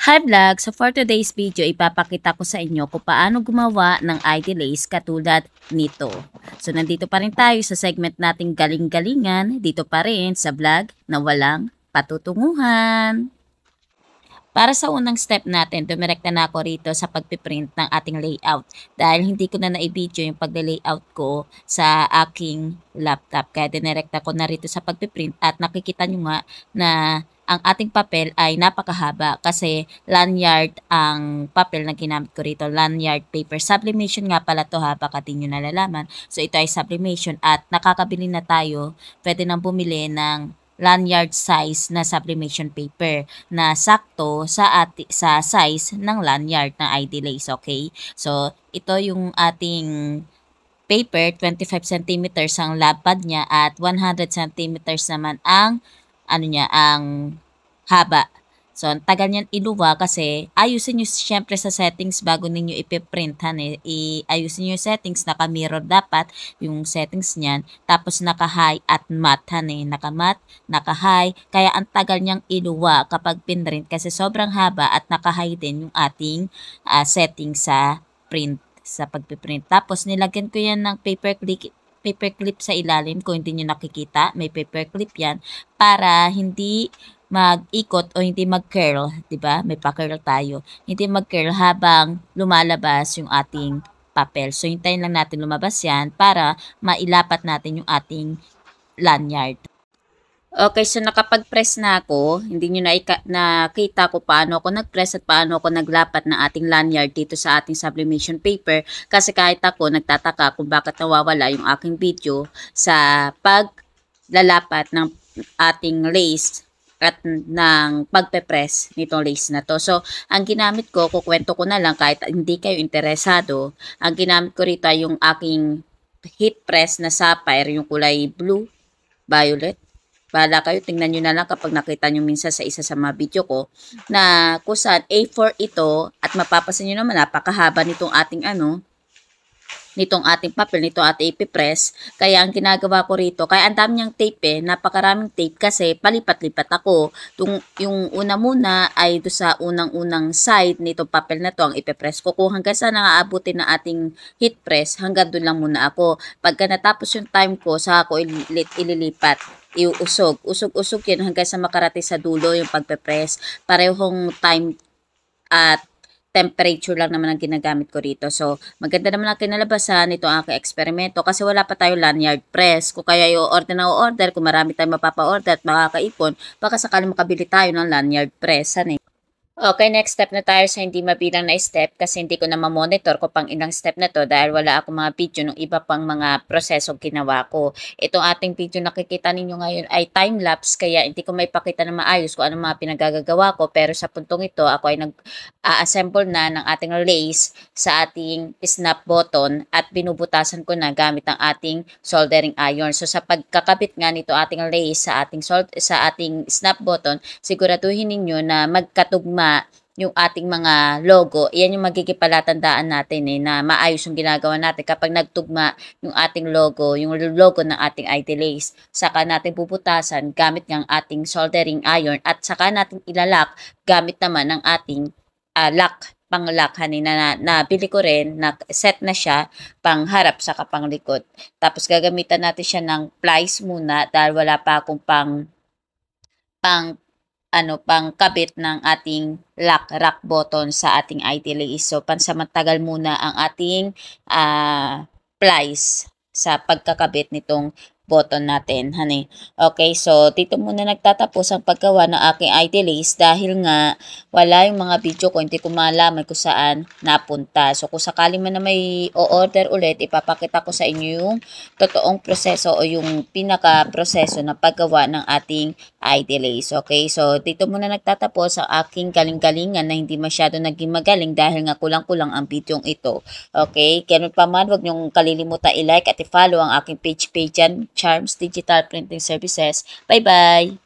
Hi vlog! So for today's video, ipapakita ko sa inyo kung paano gumawa ng ID lace katulad nito. So nandito pa rin tayo sa segment nating galing-galingan, dito pa rin sa vlog na walang patutunguhan. Para sa unang step natin, dumirekta na ako rito sa pagpiprint ng ating layout dahil hindi ko na na-video yung pag-layout ko sa aking laptop. Kaya dinirekta ko na rito sa pagpiprint at nakikita nyo nga na ang ating papel ay napakahaba kasi lanyard ang papel na ginamit ko rito, lanyard paper. Sublimation nga pala to ha, baka di nyo nalalaman. So ito ay sublimation at nakakabili na tayo, pwede nang bumili ng lanyard size na sublimation paper na sakto sa size ng lanyard ng ID lace, okay? So, ito yung ating paper, 25 centimeters ang lapad niya at 100 centimeters naman ang ang haba. So, ang tagal niyan iluwa kasi ayusin nyo siyempre sa settings bago ninyo ipiprint. Ayusin nyo yung settings, naka-mirror dapat yung settings niyan. Tapos naka-high at matte. Naka-matte, naka-high. Kaya ang tagal niyang iluwa kapag pinrint kasi sobrang haba at naka-high din yung ating setting sa print, sa pagpiprint. Tapos nilagyan ko yan ng paperclip sa ilalim. Kung hindi nyo nakikita, may paperclip yan para hindi mag-ikot o hindi mag-curl, 'di ba? May pa-curl tayo. Hindi mag-curl habang lumalabas yung ating papel. So hintayin lang natin lumabas 'yan para mailapat natin yung ating lanyard. Okay, so nakapag-press na ako. Hindi nyo nakita ko paano ako nag-press at paano ako naglapat ng ating lanyard dito sa ating sublimation paper. Kasi kahit ako nagtataka kung bakit nawawala yung aking video sa paglalapat ng ating lace at ng pagpe-press nitong lace na to. So, ang ginamit ko, kukwento ko na lang kahit hindi kayo interesado, ang ginamit ko rito ay yung aking heat press na sapphire, yung kulay blue, violet. Bahala kayo, tingnan nyo na lang kapag nakita nyo minsan sa isa sa mga video ko, na kung saan A4 ito, at mapapasin nyo naman, napakahaba nitong ating papel, nitong ating ipipress. Kaya ang ginagawa ko rito, kaya ang dami niyang tape napakaraming tape kasi palipat-lipat ako. Yung una muna ay do sa unang-unang side nitong papel na to ang ipipress ko. Kung hanggang saan aabutin na ating heat press, hanggang doon lang muna ako. Pagka natapos yung time ko, saka ako ililipat. Iusog. Usog-usog yun hanggang sa makarating sa dulo yung pagpe-press. Parehong time at temperature lang naman ang ginagamit ko rito. So, maganda naman ang kinalabasan nito ang aking eksperimento kasi wala pa tayo lanyard press. Kung kaya i-order na o-order, kung marami tayong mapapa-order at makakaipon, baka sakaling makabili tayo ng lanyard press. Okay, next step na tayo sa hindi mabilang na step kasi hindi ko na ma-monitor ko pang ilang step na to dahil wala akong mga video ng iba pang mga prosesong ginawa ko. Itong ating video nakikita ninyo ngayon ay time-lapse kaya hindi ko may pakita na maayos kung anong mga pinagagagawa ko pero sa puntong ito ako ay nag-assemble na ng ating lace sa ating snap button at binubutasan ko na gamit ang ating soldering iron. So sa pagkakabit nga nito ating lace sa ating snap button, siguraduhin ninyo na magkatugma yung ating mga logo. Iyan yung magiging palatandaan natin na maayos yung ginagawa natin kapag nagtugma yung ating logo, yung logo ng ating ID lace. Saka natin bubutasan gamit ng ating soldering iron at saka natin ilalak gamit naman ng ating lock, pang-lock na nabili ko rin, na set na siya pang harap sa kapanglikod. Tapos gagamitan natin siya ng plies muna dahil wala pa akong pangkabit ng ating lock button sa ating ID lace. So, pansamantagal muna ang ating plies sa pagkakabit nitong button natin, Okay, so dito muna nagtatapos ang paggawa ng aking ID lace dahil nga wala yung mga video ko, hindi ko malaman kung saan napunta. So, kung sakali man na may o-order ulit, ipapakita ko sa inyo yung totoong proseso o yung pinaka-proseso na paggawa ng ating ID lace. Okay, so dito muna nagtatapos ang aking galing-galingan na hindi masyado naging magaling dahil nga kulang-kulang ang video ito. Okay, ganun pa man, huwag niyong kalilimutan i-like at i-follow ang aking page dyan, Charms Digital Printing Services. Bye-bye!